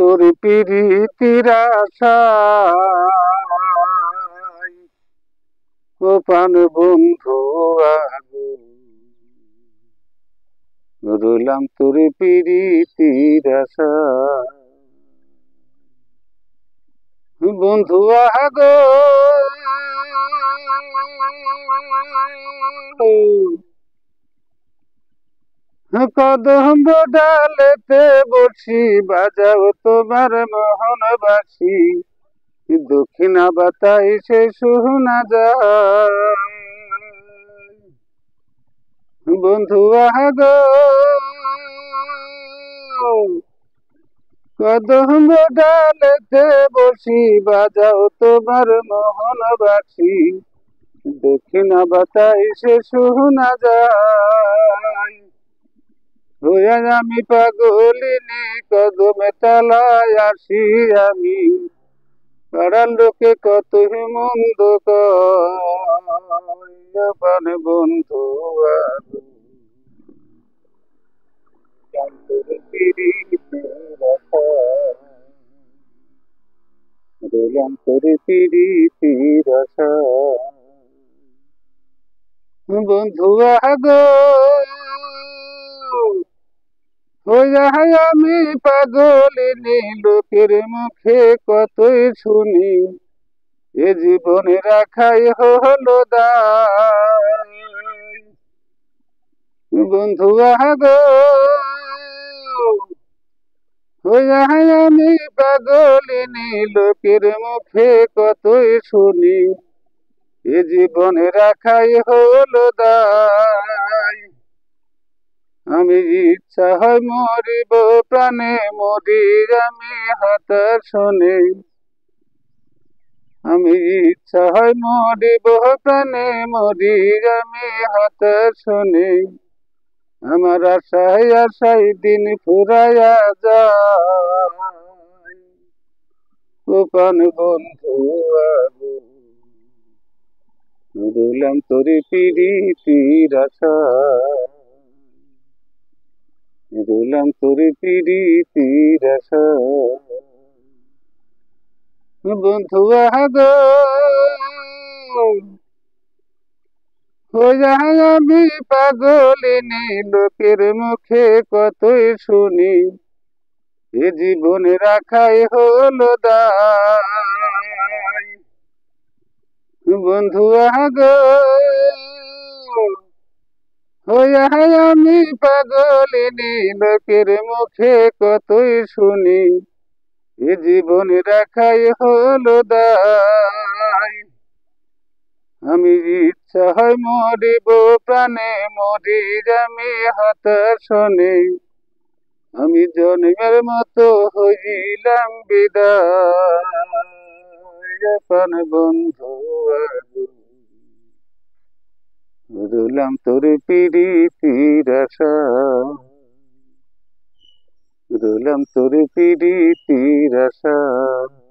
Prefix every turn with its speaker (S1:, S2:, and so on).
S1: তোর প্রীতির আশায় গোপন বন্ধু রইলাম তোর প্রীতির আশায় বন্ধু আগো কদম্ব ডালেতে বসি বাজাও তোমার মোহন বাসি দক্ষিণা বাতাইসে শোনা যায় বন্ধু আগো কদম্ব ডালেতে বসি বাজাও তোমার মোহন বাসি দক্ষিণা বাতাইসে শোনা যায় হইয়া আমি পাগলিনী কদমে তালায় আসি আমি পাড়ার লোকে কতই মন্দ কন বন্ধু রইলাম তোর প্রীতির আশায় বন্ধু আগো হইয়া আমি পাগলিনী লোকের মুখে কতই শুনি এ জীবনে রাখাই হলো দায় বন্ধু আগো হইয়া আমি পাগলিনী লোকের মুখে কতই শুনি এ জীবনে রাখাই হলো দায় আমি ইচ্ছা হয় মরিব প্রাণে মরি আমি হতাশ শোনে আমি ইচ্ছা হয় মরিব প্রাণে মরি আমি হতাশ শোনে আমার আশায় আশায় দিন ফুরাইয়া যায় গোপন বন্ধু রইলাম তোর প্রীতির আশায় রইলাম তোর প্রীতির আশায় বন্ধু আগো হইয়া আমি পাগলিনী লোকের মুখে কতই শুনি এ জীবনে রাখাই হলো দায় বন্ধু আগো হইয়া আমি পাগলিনী লোকের মুখে কতই শুনি এ জীবনে রাখাই হলো দায় আমি ইচ্ছা হয় মরিব প্রাণে মরি আমি হতাশ শোনে আমি জন্মের মতো হইলাম বিদায় বন্ধু রইলাম তোর প্রীতির আশায় রইলাম তোর প্রীতির আশায়